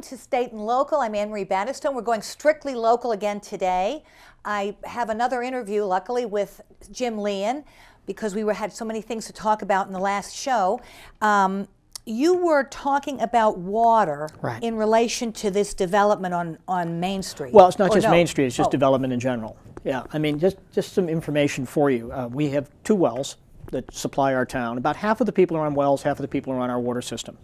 to State and Local. I'm Anne Marie Battistone. We're going strictly local again today. I have another interview, luckily, with Jim Lehan, because we had so many things to talk about in the last show. You were talking about water in relation to this development on Main Street. Well, it's not just Main Street, it's just development in general. Yeah, I mean, just some information for you. We have 2 wells that supply our town. About half of the people are on wells, half of the people are on our water system.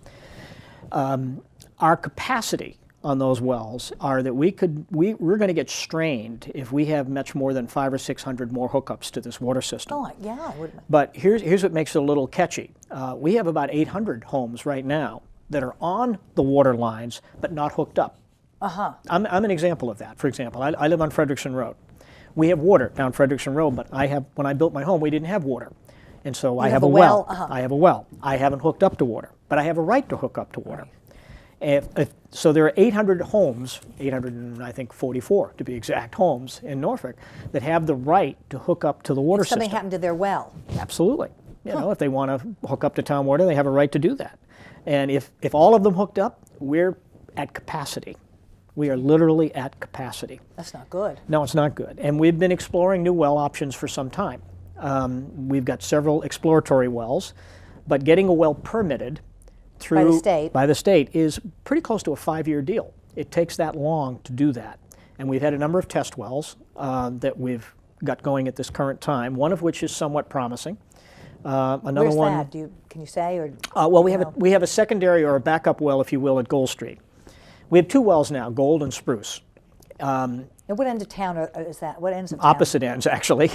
Our capacity on those wells are that we're going to get strained if we have much more than 500 or 600 more hookups to this water system. Oh, yeah. But here's what makes it a little catchy. We have about 800 homes right now that are on the water lines but not hooked up. I'm an example of that. For example, I live on Frederickson Road. We have water down Frederickson Road, but when I built my home, we didn't have water. And so I have a well. I have a well. I haven't hooked up to water, but I have a right to hook up to water. So there are 800 homes, 844 to be exact, homes in Norfolk that have the right to hook up to the water system. If something happened to their well. Absolutely. You know, if they want to hook up to town water, they have a right to do that. And if all of them hooked up, we're at capacity. We are literally at capacity. That's not good. No, it's not good. And we've been exploring new well options for some time. We've got several exploratory wells, but getting a well permitted by the state is pretty close to a 5-year deal. It takes that long to do that. And we've had a number of test wells that we've got going at this current time, one of which is somewhat promising. Another Where's one, that? Can you say? Or well, we have a secondary or a backup well, if you will, at Gold Street. We have 2 wells now, Gold and Spruce. And what end of town is that? What ends of town? Opposite ends, actually.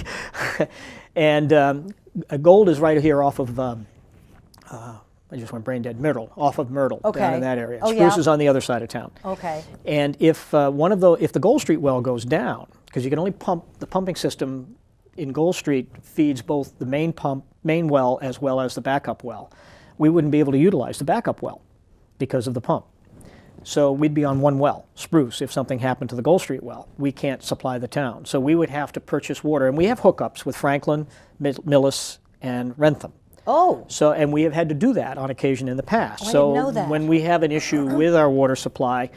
And Gold is right here off of, I just went brain dead, Myrtle, off of Myrtle, down in that area. Spruce is on the other side of town. Okay. And if if the Gold Street well goes down, because you can only the pumping system in Gold Street feeds both the main well as well as the backup well, we wouldn't be able to utilize the backup well because of the pump. So we'd be on 1 well, Spruce, if something happened to the Gold Street well. We can't supply the town. So we would have to purchase water. And we have hookups with Franklin, Millis, and Rentham. Oh. So, and we have had to do that on occasion in the past. I didn't know that. When we have an issue with our water supply,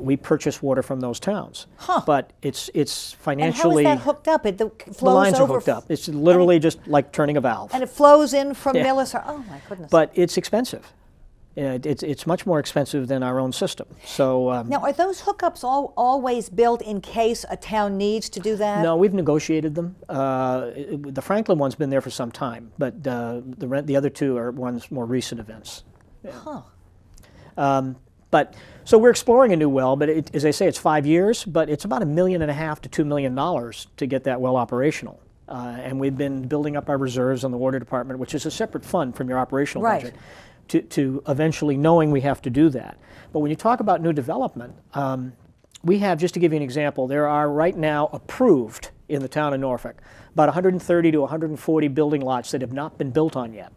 we purchase water from those towns. But it's financially... And how is that hooked up? It flows the lines over are hooked up. It's literally just like turning a valve. And it flows in from Millis. Oh, my goodness. But it's expensive. It's much more expensive than our own system. So now, are those hookups always built in case a town needs to do that? No, we've negotiated them. The Franklin one's been there for some time, but the other 2 are ones more recent events. Yeah. So we're exploring a new well, but as I say, it's 5 years, but it's about $1.5 million to $2 million to get that well operational. And we've been building up our reserves on the water department, which is a separate fund from your operational budget. To eventually knowing we have to do that. But when you talk about new development, we have, just to give you an example, there are right now approved in the town of Norfolk about 130 to 140 building lots that have not been built on yet.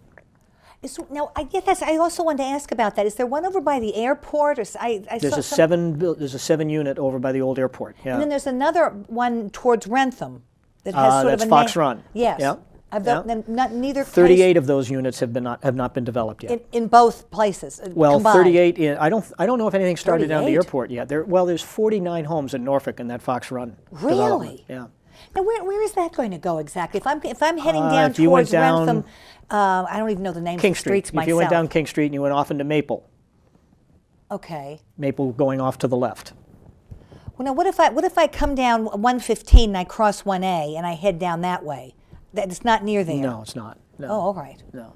Now, I also wanted to ask about that. Is there one over by the airport? There's a 7 unit over by the old airport. Yeah. And then there's another one towards Rentham that has sort of a Fox Run. Yes. Yeah. Neither 38 of those units have not been developed yet. In both places. Well, combined. 38. I don't know if anything started down the airport yet. There's 49 homes in Norfolk in that Fox Run. Really? Yeah. Now, where is that going to go exactly? If I'm heading down towards Rentham, I don't even know the names of the streets myself. If you went down King Street and you went off into Maple. Okay. Maple going off to the left. Well, now what if I come down 115 and I cross 1A and I head down that way? It's not near there. No, it's not. No. Oh, all right. No.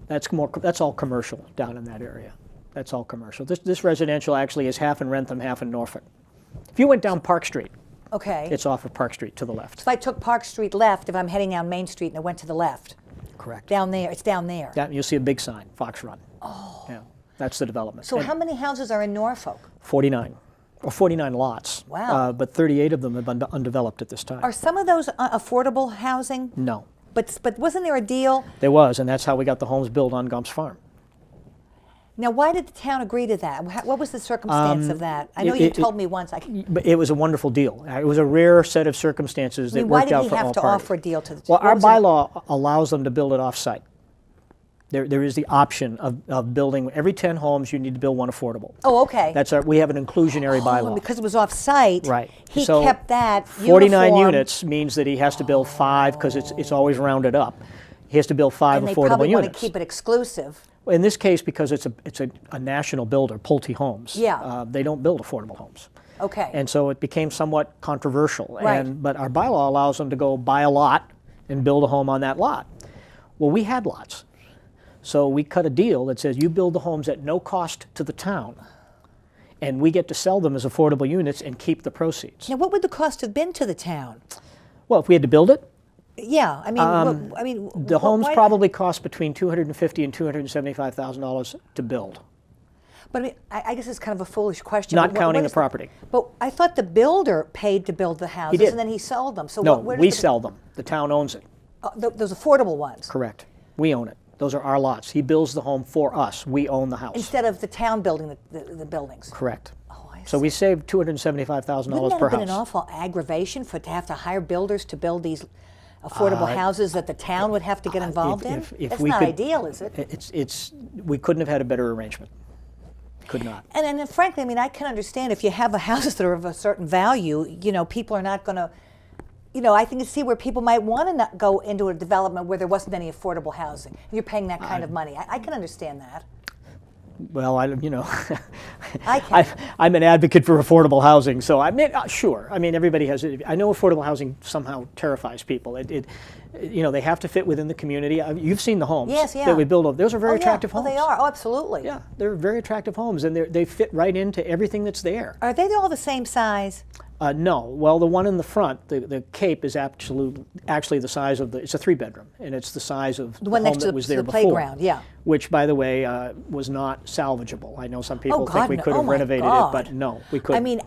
That's all commercial down in that area. That's all commercial. This residential actually is half in Rentham, half in Norfolk. If you went down Park Street, it's off of Park Street to the left. So if I took Park Street left, if I'm heading down Main Street and I went to the left. Correct. Down there, it's down there. Yeah, you'll see a big sign, Fox Run. Oh. Yeah, that's the development. So how many houses are in Norfolk? 49. Or 49 lots. Wow. But 38 of them have been undeveloped at this time. Are some of those affordable housing? No. But wasn't there a deal? There was, and that's how we got the homes built on Gump's Farm. Now, why did the town agree to that? What was the circumstance of that? I know you told me once. But it was a wonderful deal. It was a rare set of circumstances that worked out for all parties. Why did he have to offer a deal to the Well, our bylaw allows them to build it off-site. There is the option of building, every 10 homes, you need to build one affordable. Oh, okay. We have an inclusionary bylaw. And because it was off-site, Right. he So kept that 49 uniform. units means that he has to build 5, because it's always rounded up. He has to build 5 And they affordable probably want to units. keep it exclusive. In this case, because it's a national builder, Pulte Homes. Yeah. They don't build affordable homes. Okay. And so it became somewhat controversial. Right. But our bylaw allows them to go buy a lot and build a home on that lot. Well, we had lots. So we cut a deal that says you build the homes at no cost to the town, and we get to sell them as affordable units and keep the proceeds. Now, what would the cost have been to the town? Well, if we had to build it, Yeah, I mean, the homes probably cost between $250,000 and $275,000 to build, But I mean, I guess it's kind of a foolish question. not but counting what the is property. But I thought the builder paid to build the houses, did. and then he sold them. So No, where we does the- sell them. The town owns it. those affordable ones, Correct. We own it. Those are our lots. He builds the home for us. We own the house. instead of the town building the buildings. Correct. Oh, I So see. we saved $275,000 Wouldn't that per have been an house. awful aggravation to have to hire builders to build these affordable houses that the town would have to get involved in? If That's we not could- ideal, is it? We couldn't have had a better arrangement. Could not. And then, frankly, I mean, I can understand if you have houses that are of a certain value, people are not going to, I can see where people might want to not go into a development where there wasn't any affordable housing. And you're paying that kind of money. I can understand that. Well, I can. I'm an advocate for affordable housing, so I mean, sure. I mean, everybody has it. I know affordable housing somehow terrifies people. They have to fit within the community. You've seen the homes Yes, yeah. that we build. Those are very attractive Oh, homes. they are. Oh, absolutely. Yeah, they're very attractive homes, and they fit right into everything that's there. Are they all the same size? No. Well, the one in the front, the Cape, is actually the size of it's a 3-bedroom, and it's the size of the one home next to that the- was to there the before. playground, yeah. Which, by the way, was not salvageable. I know some people God, think we no. could Oh, have my renovated God. it, but no, we couldn't. I mean,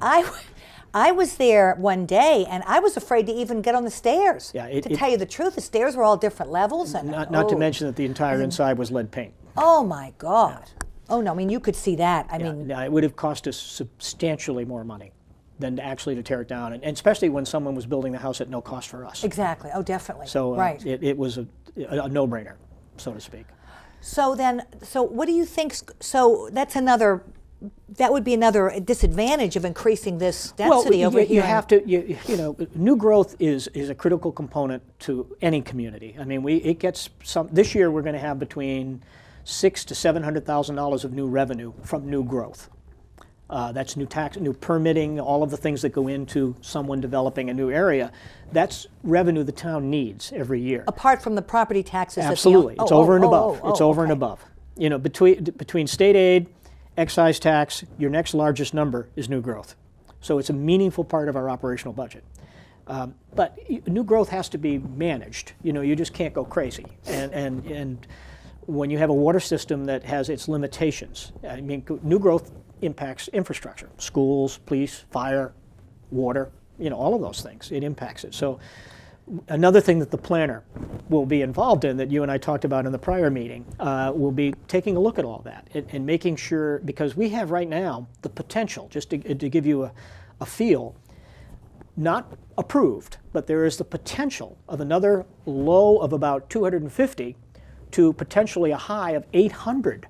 I was there one day, and I was afraid to even get on the stairs. Yeah, to tell you the truth, the stairs were all different levels, and not to mention that the entire inside was lead paint. Oh my God! Oh no, I mean you could see that. I mean, Yeah, it would have cost us substantially more money than actually to tear it down, and especially when someone was building the house at no cost for us. exactly. Oh, definitely. So right. it was a no-brainer, so to speak. So what do you think? So that would be another disadvantage of increasing this density over here. You have to. New growth is a critical component to any community. I mean, it gets some. This year, we're going to have between $600,000 to $700,000 of new revenue from new growth. That's new tax, new permitting, all of the things that go into someone developing a new area. That's revenue the town needs every year. Apart from the property taxes. Absolutely, it's over and above. It's over and okay. above. Between state aid, excise tax, your next largest number is new growth. So it's a meaningful part of our operational budget. But new growth has to be managed. You just can't go crazy. And when you have a water system that has its limitations, I mean, new growth impacts infrastructure, schools, police, fire, water, all of those things. It impacts it. So another thing that the planner will be involved in that you and I talked about in the prior meeting will be taking a look at all that and making sure, because we have right now the potential, just to give you a feel, not approved, but there is the potential of another low of about 250 to potentially a high of 800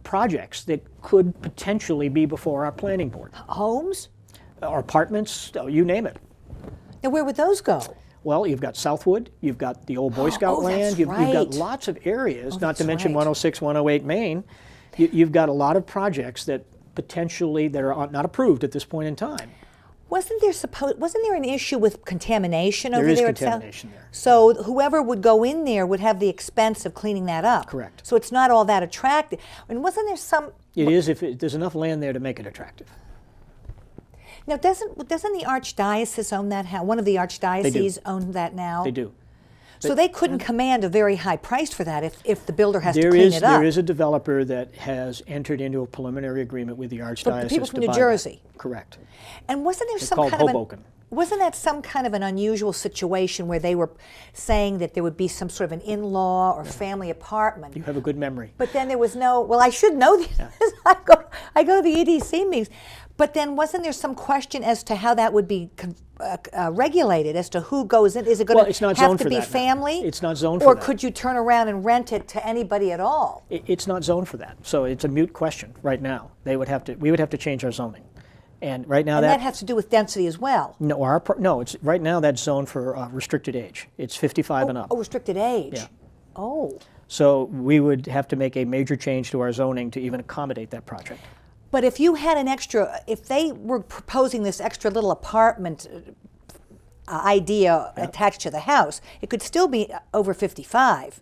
projects that could potentially be before our planning board. Homes? Or apartments, you name it. Now, where would those go? Well, you've got Southwood, you've got the old Boy Scout that's land, you've got right. lots of areas, not to that's mention right. 106, 108 Main. You've got a lot of projects that potentially that are not approved at this point in time. Wasn't there an issue with contamination over There is there? at South- contamination there. So whoever would go in there would have the expense of cleaning that up. Correct. So it's not all that attractive. And wasn't there some? It is if there's enough land there to make it attractive. Now, doesn't the archdiocese own that house? One of the archdioceses own that now. They do. So they couldn't command a very high price for that if the builder has to clean it up. There is a developer that has entered into a preliminary agreement with the archdiocese people from to New buy Jersey. that. Correct. And wasn't there It's some called kind of Hoboken. Wasn't that some kind of an unusual situation where they were saying that there would be some sort of an in-law or family apartment? You have a good memory. But then there was no, well, I should know these. Yeah. I go to the EDC meetings. But then wasn't there some question as to how that would be regulated, as to who goes in? Is it going to have to be family? It's not zoned for that. Or could you turn around and rent it to anybody at all? It's not zoned for that. So it's a moot question right now. We would have to change our zoning. And right now that has to do with density as well. No, it's right now that's zoned for restricted age. It's 55 and up. Oh, restricted age. Yeah. Oh. So we would have to make a major change to our zoning to even accommodate that project. But if you had an extra, if they were proposing this extra little apartment idea attached to the house, it could still be over 55.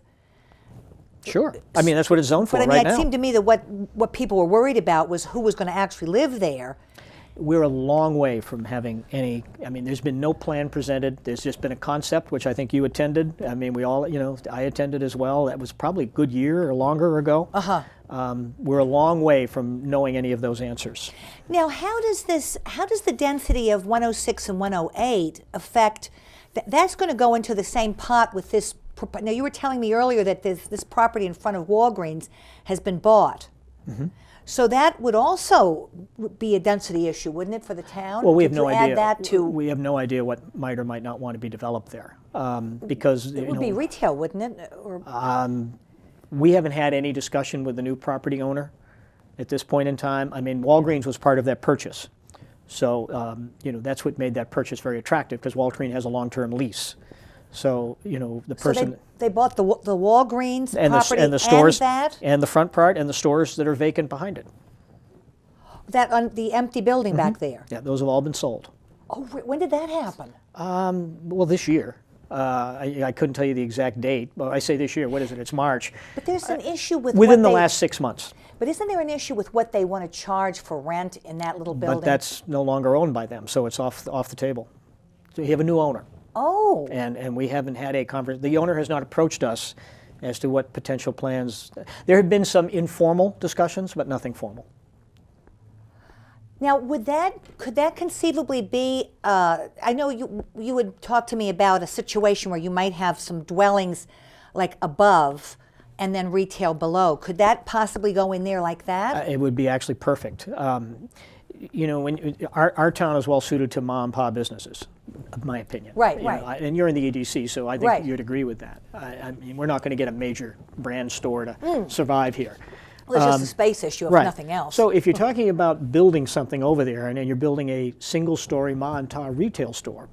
Sure. I mean, that's what it's zoned for right now. But I mean, it seemed to me that what people were worried about was who was going to actually live there. We're a long way from having any, I mean, there's been no plan presented. There's just been a concept, which I think you attended. I mean, we all, I attended as well. That was probably a good year or longer ago. We're a long way from knowing any of those answers. Now, how does the density of 106 and 108 affect, that's going to go into the same pot with this, now you were telling me earlier that this property in front of Walgreens has been bought. Mm-hmm. So that would also be a density issue, wouldn't it, for the town? Well, we have no idea. Add that to, we have no idea what might or might not want to be developed there, because it would be retail, wouldn't it? Or, we haven't had any discussion with the new property owner at this point in time. I mean, Walgreens was part of that purchase, so that's what made that purchase very attractive, because Walgreens has a long-term lease. So the person. So they bought the Walgreens and property and the stores that? And the front part and the stores that are vacant behind it. That on the empty building back there. Yeah, those have all been sold. Oh, when did that happen? Well, this year. I couldn't tell you the exact date, but I say this year. What is it? It's March. But there's an issue with within the last 6 months. But isn't there an issue with what they want to charge for rent in that little building? But that's no longer owned by them, so it's off the table. So you have a new owner. Oh. And we haven't had a conversation. The owner has not approached us as to what potential plans. There have been some informal discussions, but nothing formal. Now, could that conceivably be? I know you would talk to me about a situation where you might have some dwellings, like above, and then retail below. Could that possibly go in there like that? It would be actually perfect. When our town is well suited to mom and pop businesses, in my opinion. Right. And you're in the EDC, so I think right. you'd agree with that. I mean, we're not going to get a major brand store to survive here. Well, it's just a space issue, if right. nothing else. So if you're talking about building something over there, and then you're building a single-story ma and pa retail store,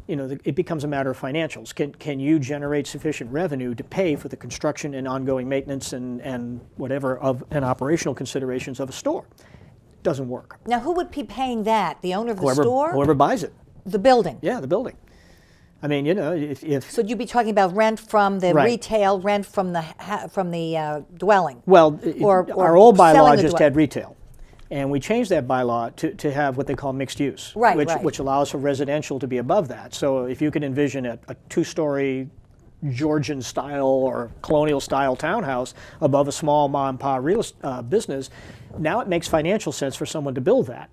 it becomes a matter of financials. Can you generate sufficient revenue to pay for the construction and ongoing maintenance and whatever of and operational considerations of a store? Doesn't work. Now, who would be paying that? The owner of the store? Whoever buys it. The building? Yeah, the building. I mean, if so you'd be talking about rent from the right. retail, rent from the dwelling. Well, or our old bylaw just had retail, and we changed that bylaw to have what they call mixed use, right, which allows for residential to be above that. So if you can envision a two-story Georgian style or colonial style townhouse above a small mom and pop real business, now it makes financial sense for someone to build that,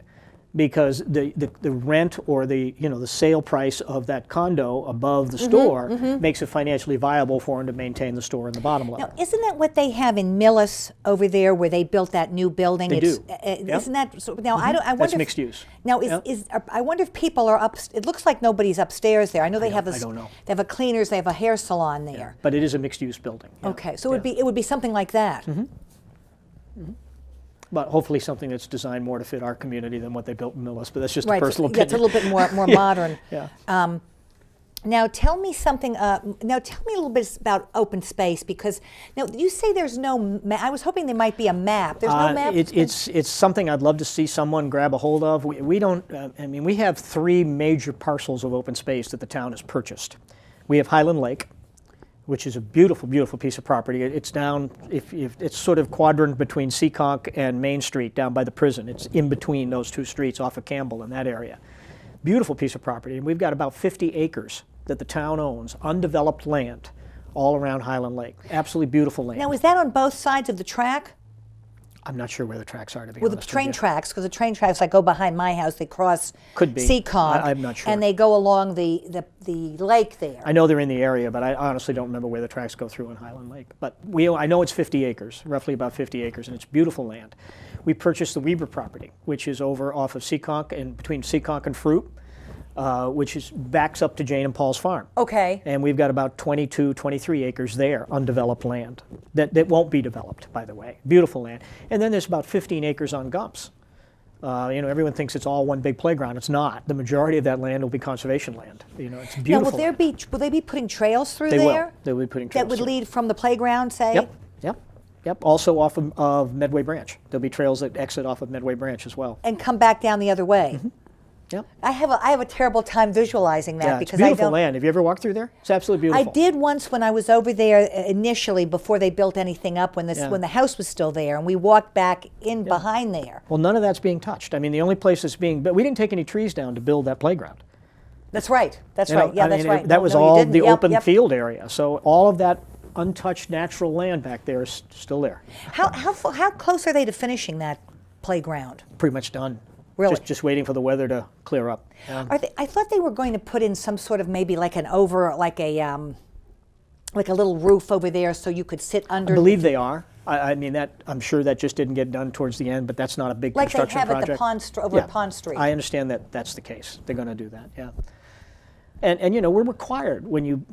because the rent or the sale price of that condo above the store makes it financially viable for them to maintain the store in the bottom level. Now, isn't that what they have in Millis over there, where they built that new building? They do. Isn't that so? Now I wonder. That's mixed use. Now I wonder if people are up. It looks like nobody's upstairs there. I know they have. I don't know. They have a cleaners. They have a hair salon there. Yeah, but it is a mixed use building. Yeah. Okay, so it would be something like that. But hopefully something that's designed more to fit our community than what they built in Millis. But that's just a personal opinion. That's a little bit more modern. Yeah. Now tell me something. Now tell me a little bit about open space, because now you say there's no. I was hoping there might be a map. There's no map. It's something I'd love to see someone grab a hold of. We don't. I mean, we have 3 major parcels of open space that the town has purchased. We have Highland Lake, which is a beautiful, beautiful piece of property. It's down, if it's sort of quadrant between Seekonk and Main Street down by the prison. It's in between those 2 streets off of Campbell in that area. Beautiful piece of property. And we've got about 50 acres that the town owns, undeveloped land, all around Highland Lake. Absolutely beautiful land. Now, is that on both sides of the track? I'm not sure where the tracks are, to be Well, the honest with train you. tracks, because the train tracks that go behind my house, they cross Could be. Seekonk. I'm not sure. And they go along the lake there. I know they're in the area, but I honestly don't remember where the tracks go through in Highland Lake. But I know it's 50 acres, roughly about 50 acres, and it's beautiful land. We purchased the Weber property, which is over off of Seekonk and between Seekonk and Fruit, which backs up to Jane and Paul's farm. Okay. And we've got about 22, 23 acres there, undeveloped land, that won't be developed, by the way. Beautiful land. And then there's about 15 acres on Gumps. Everyone thinks it's all one big playground. It's not. The majority of that land will be conservation land. It's beautiful. Now, will they be putting trails through They there? will. They will be putting trails That would through. lead from the playground, say? Yep. Also off of Medway Branch. There'll be trails that exit off of Medway Branch as well. And come back down the other way. Yep. I have a terrible time visualizing that Yeah, it's because I beautiful don't. land. Have you ever walked through there? It's absolutely I beautiful. did once when I was over there initially before they built anything up when the house was still there, and we walked back in behind there. Well, none of that's being touched. I mean, the only place that's being, but we didn't take any trees down to build that playground. That's right. That's You know, right. Yeah, I that's mean, right. That was you all didn't. the Yep, open yep. field area. So all of that untouched natural land back there is still there. How close are they to finishing that playground? Pretty much done. Really? Just waiting for the weather to clear up. I thought they were going to put in some sort of maybe like like a little roof over there so you could sit under. I believe they are. I mean, I'm sure that just didn't get done towards the end, but that's not a big like they construction have project. at the pond over at Pond Street. I understand that that's the case. They're going to do that, yeah. And we're required when you,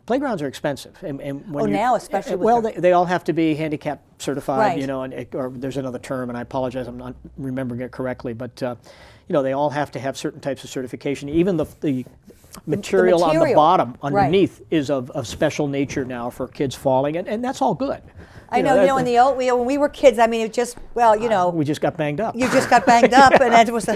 playgrounds are expensive. And when now especially with well, the- they all have to be handicap certified, Right. or there's another term, and I apologize, I'm not remembering it correctly, but they all have to have certain types of certification. Even the material on the material, bottom right. underneath is of special nature now for kids falling, and that's all good. I know, when we were kids, I mean, it just, we just got banged up. you just got banged up, and it was.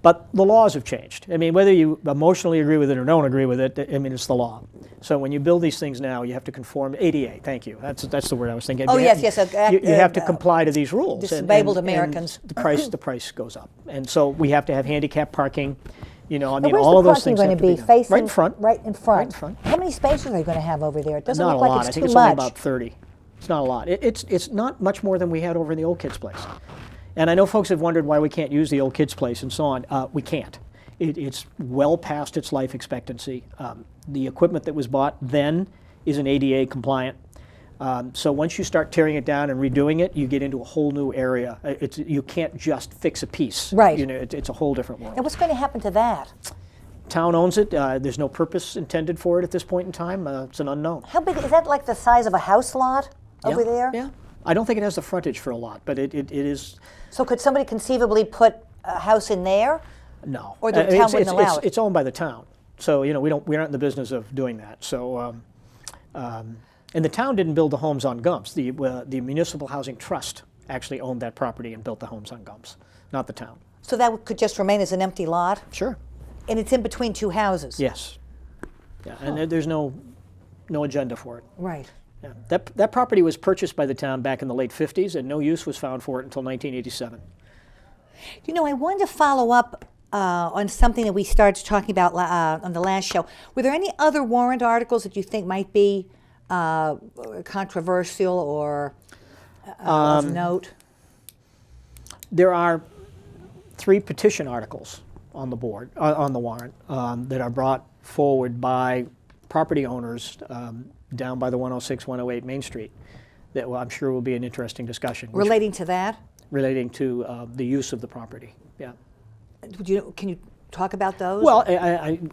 But the laws have changed. I mean, whether you emotionally agree with it or don't agree with it, I mean, it's the law. So when you build these things now, you have to conform. ADA, thank you. That's the word I was thinking. Oh, You yes, have- yes. You have to comply to these rules. Disabled and Americans. the price goes up, and so we have to have handicap parking. I mean, Where's all of the those parking things going have to to be? be done. Facing Right in front. Right in front. Right in front. How many spaces are they going to have over there? It doesn't Not look a like lot. it's I think too it's much. only about 30. It's not a lot. It's not much more than we had over in the old kids' place. And I know folks have wondered why we can't use the old kids' place and so on. We can't. It's well past its life expectancy. The equipment that was bought then isn't ADA compliant. So once you start tearing it down and redoing it, you get into a whole new area. You can't just fix a piece. Right. It's a whole different world. And what's going to happen to that? Town owns it. There's no purpose intended for it at this point in time. It's an unknown. How big is that? Like the size of a house lot over there? Yeah. I don't think it has the frontage for a lot, but it is. So could somebody conceivably put a house in there? No. Or the I mean, town wouldn't allow it? It's owned by the town. So, we're not in the business of doing that. So, and the town didn't build the homes on Gumps. The Municipal Housing Trust actually owned that property and built the homes on Gumps, not the town. So that could just remain as an empty lot? Sure. And it's in between two houses? Yes. Yeah, and there's no agenda for it. Right. Yeah. That property was purchased by the town back in the late 50s, and no use was found for it until 1987. I wanted to follow up on something that we started talking about on the last show. Were there any other warrant articles that you think might be controversial or of note? There are 3 petition articles on the board, on the warrant, that are brought forward by property owners down by the 106, 108 Main Street that I'm sure will be an interesting discussion. Relating to that? Relating to the use of the property, yeah. Can you talk about those? Well,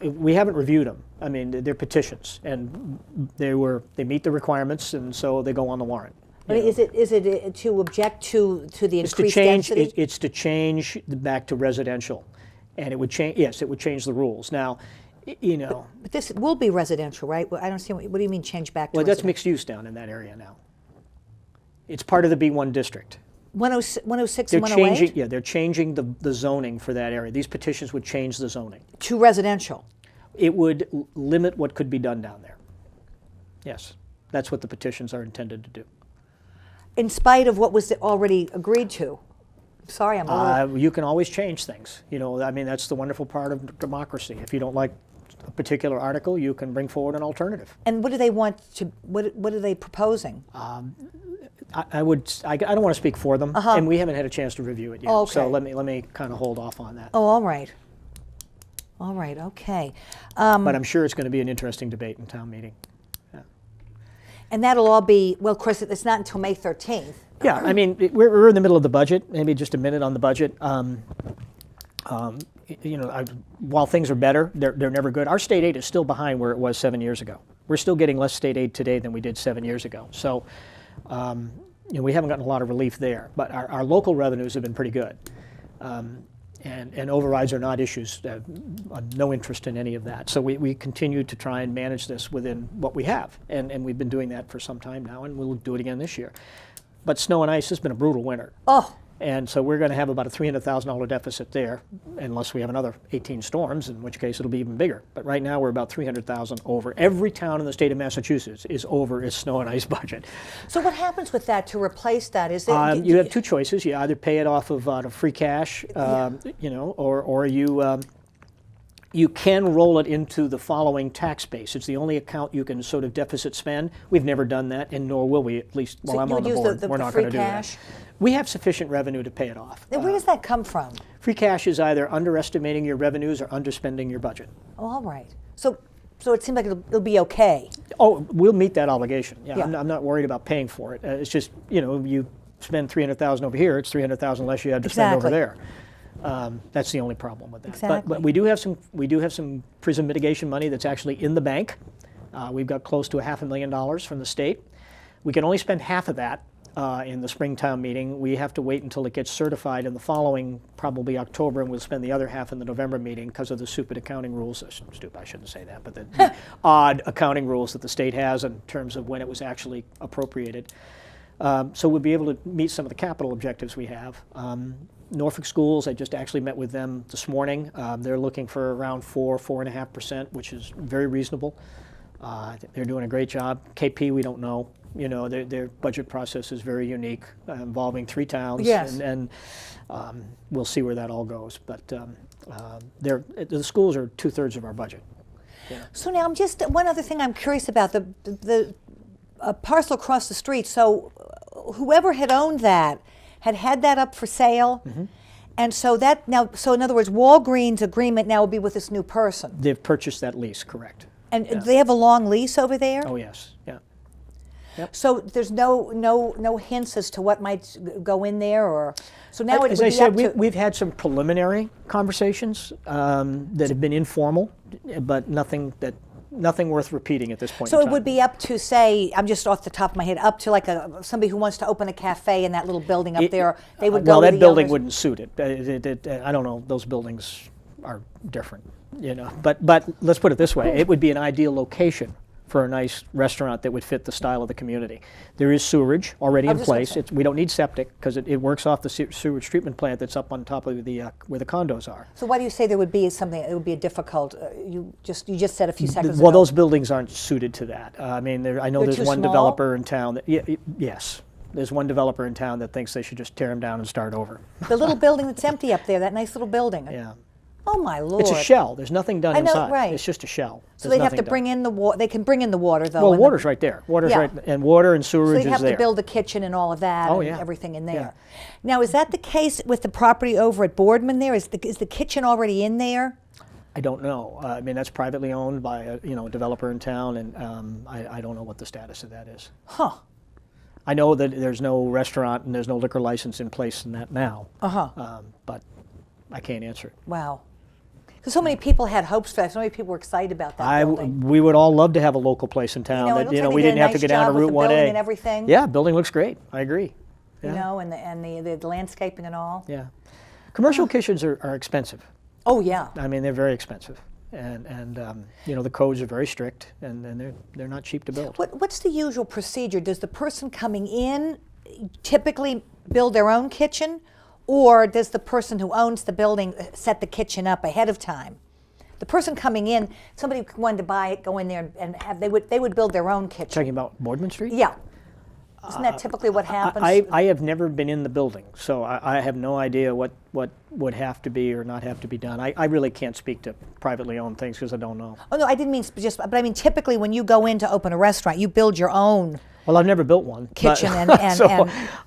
we haven't reviewed them. I mean, they're petitions, and they meet the requirements, and so they go on the warrant. But is it to object to the It's to increased change. density? It's to change back to residential, and it would change. Yes, it would change the rules. Now, But this will be residential, right? Well, I don't see. What do you mean change back to well, that's residential? mixed use down in that area now. It's part of the B1 district. 106 They're and 108? changing. Yeah, they're changing the zoning for that area. These petitions would change the zoning. To residential. It would limit what could be done down there. Yes, that's what the petitions are intended to do. In spite of what was already agreed to. Sorry, I'm a little... You can always change things. I mean, that's the wonderful part of democracy. If you don't like a particular article, you can bring forward an alternative. And what do they want to? What are they proposing? I don't want to speak for them, and we haven't had a chance to review it yet. Oh, okay. So let me kind of hold off on that. Oh, all right. All right. Okay. But I'm sure it's going to be an interesting debate in town meeting. And that'll all be, well, of course, it's not until May 13th. Yeah, I mean, we're in the middle of the budget. Maybe just a minute on the budget. While things are better, they're never good. Our state aid is still behind where it was 7 years ago. We're still getting less state aid today than we did 7 years ago. So, we haven't gotten a lot of relief there. But our local revenues have been pretty good. And overrides are not issues, no interest in any of that. So we continue to try and manage this within what we have. And we've been doing that for some time now, and we'll do it again this year. But snow and ice has been a brutal winter. Oh. And so we're going to have about a $300,000 deficit there, unless we have another 18 storms, in which case it'll be even bigger. But right now we're about $300,000 over. Every town in the state of Massachusetts is over its snow and ice budget. So what happens with that to replace that? Is You have two choices. You either pay it off of free cash, or you can roll it into the following tax base. It's the only account you can sort of deficit spend. We've never done that, and nor will we, at least while I'm on the board. We're not going to do that. We have sufficient revenue to pay it off. Where does that come from? Free cash is either underestimating your revenues or underspending your budget. Oh, all right. So it seems like it'll be okay. Oh, we'll meet that obligation. Yeah. Yeah. I'm not worried about paying for it. It's just, you spend $300,000 over here, it's $300,000 less you had to spend over there. That's the only problem with that. Exactly. But we do have some PRISM mitigation money that's actually in the bank. We've got close to $500,000 from the state. We can only spend half of that in the Springtown meeting. We have to wait until it gets certified in the following, probably October, and we'll spend the other half in the November meeting because of the stupid accounting rules. Stupid, I shouldn't say that, but the odd accounting rules that the state has in terms of when it was actually appropriated. So we'll be able to meet some of the capital objectives we have. Norfolk Schools, I just actually met with them this morning. They're looking for around 4.5%, which is very reasonable. They're doing a great job. KP, we don't know. Their budget process is very unique, involving 3 towns. Yes. And we'll see where that all goes. But the schools are 2/3 of our budget. Yeah. So now one other thing I'm curious about, the parcel across the street. So whoever had owned that had that up for sale. Mm-hmm. And so in other words, Walgreens' agreement now will be with this new person. They've purchased that lease, correct. And do they have a long lease over there? Oh, yes. Yeah. Yep. So there's no hints as to what might go in there, or so now it as would I be said, up to, we've had some preliminary conversations that have been informal, but nothing worth repeating at this point. So in it time. would be up to, say, I'm just off the top of my head, up to like somebody who wants to open a cafe in that little building up there. They would go. Well, with that the building owners. wouldn't suit it. I don't know. Those buildings are different, But let's put it this way: it would be an ideal location for a nice restaurant that would fit the style of the community. There is sewerage already in place. We don't need septic because it works off the sewage treatment plant that's up on top of the where the condos are. So why do you say there would be something? It would be a difficult. You just said a few seconds Well, ago. those buildings aren't suited to that. I know They're there's too one small? developer in town that yes. There's one developer in town that thinks they should just tear them down and start over. The little building that's empty up there, that nice little building. Yeah. Oh my Lord! It's a shell. There's nothing done I know, inside. right. It's just a shell. So There's they'd have to nothing bring in the water. They can bring in the water though. Well, and water's right there. Water's Yeah. right, and water and So sewerage they'd have is there. to build a kitchen and all of that, Oh, and yeah. everything in there. Yeah. Now, is that the case with the property over at Boardman? There is the kitchen already in there? I don't know. That's privately owned by a developer in town, and I don't know what the status of that is. Huh. I know that there's no restaurant and there's no liquor license in place in that now. But I can't answer it. Wow. Because so many people had hopes for that. So many people were excited about that building. We would all love to have a local place in town it that looks like we they did didn't a have to nice go down to job with Route the 1A. building and everything. Yeah, building looks great. I agree. Yeah. And the landscaping and all. Yeah. Commercial kitchens are expensive. Oh yeah. They're very expensive, and the codes are very strict, and they're not cheap to build. What's the usual procedure? Does the person coming in typically build their own kitchen, or does the person who owns the building set the kitchen up ahead of time? The person coming in, somebody wanted to buy it, go in there and have they would build their own kitchen. Talking about Boardman Street? Yeah. Isn't that typically what happens? I have never been in the building, so I have no idea what would have to be or not have to be done. I really can't speak to privately owned things because I don't know. Oh, no, I didn't mean just, but I mean typically when you go in to open a restaurant, you build your own Well, I've never built one. kitchen So and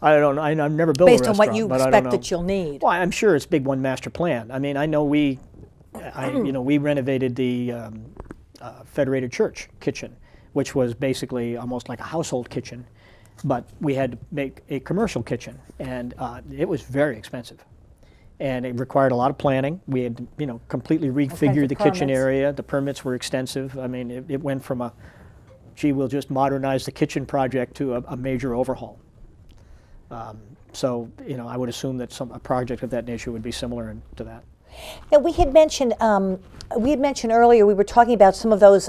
I don't know. I've never built a based restaurant. on what you but I don't expect know. that you'll need. Well, I'm sure it's big one master plan. I mean, I know we renovated the Federated Church kitchen, which was basically almost like a household kitchen, but we had to make a commercial kitchen, and it was very expensive. And it required a lot of planning. We had to, completely reconfigure the kitchen permits. area. The permits were extensive. I mean, it went from a, gee, we'll just modernize the kitchen project to a major overhaul. So, I would assume that a project of that nature would be similar to that. Now, we had mentioned earlier, we were talking about some of those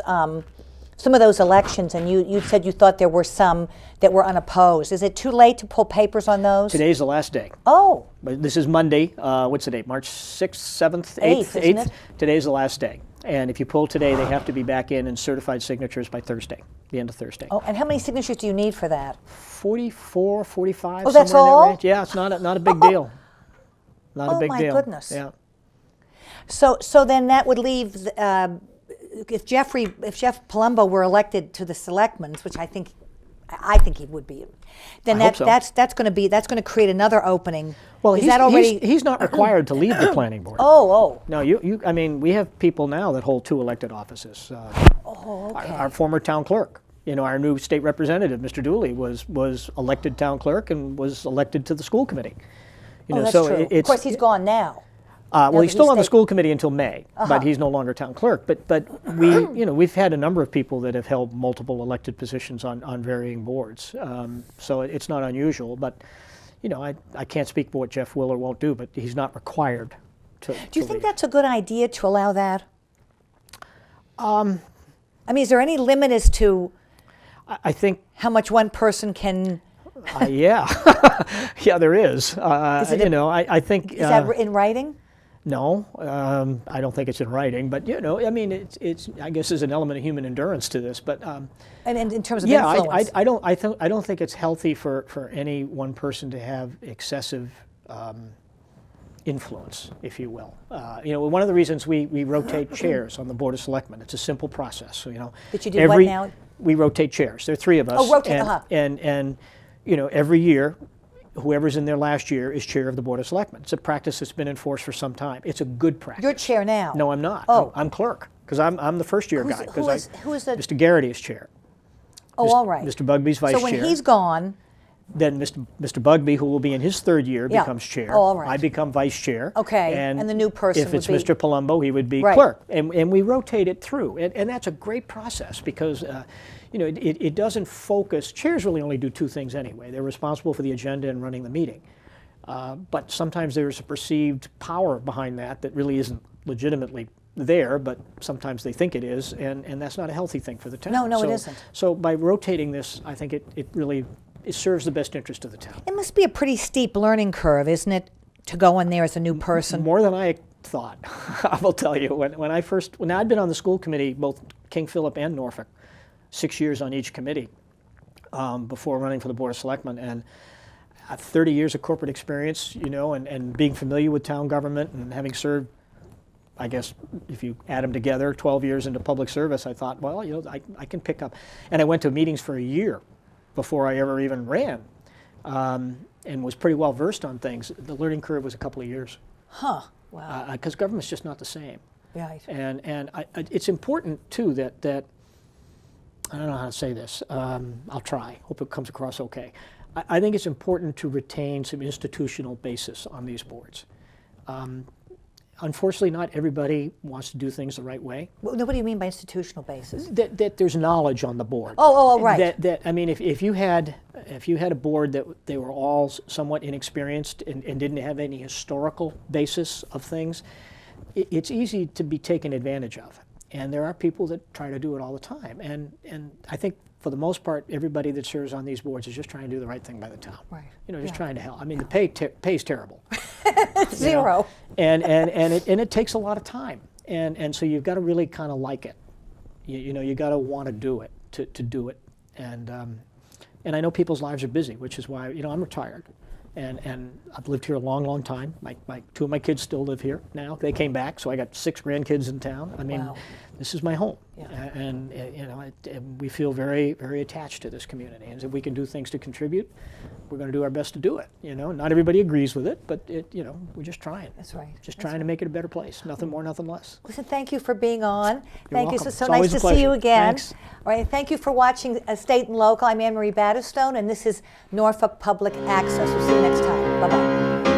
elections, and you said you thought there were some that were unopposed. Is it too late to pull papers on those? Today's the last day. Oh. But this is Monday. What's the date? March 6th, 7th, 8th, 8th? isn't it? Today's the last day. And if you pull today, they have to be back in and certified signatures by Thursday, the end of Thursday. Oh, and how many signatures do you need for that? 44, 45. Oh, that's somewhere in that all? range. Yeah, it's not a big deal. Not a big deal. Oh, my goodness. Yeah. So then that would leave, if Jeff Palumbo were elected to the selectmen, which I think he would be, then I hope so. that's going to create another opening. Well, Is that already? he's not required to leave the planning board. Oh. No, I mean, we have people now that hold 2 elected offices. Okay. Our former town clerk, our new state representative, Mr. Dooley, was elected town clerk and was elected to the school committee. That's so true. Of course, he's gone now. Well, he's that still on the he's school committee until May, but he's no longer town clerk. But we've had a number of people that have held multiple elected positions on varying boards. So it's not unusual. But I can't speak for what Jeff will or won't do, but he's not required to. Do you think that's a good idea to allow that? I mean, is there any limit as to I think. how much one person can? Yeah, yeah, there is. I think. Is that in writing? No, I don't think it's in writing, but I mean, it's. I guess there's an element of human endurance to this, but. And in terms of yeah, influence? I don't think it's healthy for any one person to have excessive influence, if you will. One of the reasons we rotate chairs on the Board of Selectmen. It's a simple process. So, That you do what now? We rotate chairs. There are 3 of us. Oh, rotate. And every year, whoever's in their last year is chair of the Board of Selectmen. It's a practice that's been enforced for some time. It's a good practice. You're chair now. No, I'm not. Oh. I'm clerk because I'm the first year guy. Who is the? Mr. Garrity is chair. Oh, all right. Mr. Bugby's vice So when chair. he's gone, Then Mr. Bugby, who will be in his 3rd year, Yeah. becomes chair. Oh, all right. I become vice chair. Okay, and the new person if it's would be- Mr. Palumbo, he would be Right. clerk. And we rotate it through. And that's a great process because, it doesn't focus. Chairs really only do 2 things anyway. They're responsible for the agenda and running the meeting. But sometimes there's a perceived power behind that really isn't legitimately there, but sometimes they think it is, and that's not a healthy thing for the town. No, it isn't. So by rotating this, I think it really serves the best interest of the town. it must be a pretty steep learning curve, isn't it, to go in there as a new person? More than I thought. I will tell you. When I'd been on the school committee, both King Philip and Norfolk, 6 years on each committee before running for the Board of Selectmen, and 30 years of corporate experience, and being familiar with town government and having served, I guess, if you add them together, 12 years into public service, I thought, well, I can pick up. And I went to meetings for a year before I ever even ran, and was pretty well versed on things. The learning curve was a couple of years. Huh. Wow. Because government's just not the same. Right. And it's important, too, that I don't know how to say this. I'll try. Hope it comes across okay. I think it's important to retain some institutional basis on these boards. Unfortunately, not everybody wants to do things the right way. What do you mean by institutional basis? That there's knowledge on the board. Oh, right. That I mean, if you had a board that they were all somewhat inexperienced and didn't have any historical basis of things, it's easy to be taken advantage of. And there are people that try to do it all the time. And I think for the most part, everybody that serves on these boards is just trying to do the right thing by the town. Right. Just trying to help. I mean, the pay's terrible. It's zero. And it takes a lot of time. And so you've got to really kind of like it. You got to want to do it to do it. And And I know people's lives are busy, which is why, I'm retired. And I've lived here a long, long time. Two of my kids still live here now. They came back, so I got 6 grandkids in town. I mean, Wow. this is my home. Yeah. And we feel very, very attached to this community. And if we can do things to contribute, we're going to do our best to do it. Not everybody agrees with it, but we're just trying. That's right. Just trying to make it a better place. Nothing more, nothing less. Listen, thank you for being on. Thank you. welcome. So It's nice always to a see you pleasure. again. Thanks. All right, thank you for watching State and Local. I'm Anne Marie Battistone, and this is Norfolk Public Access. We'll see you next time. Bye-bye.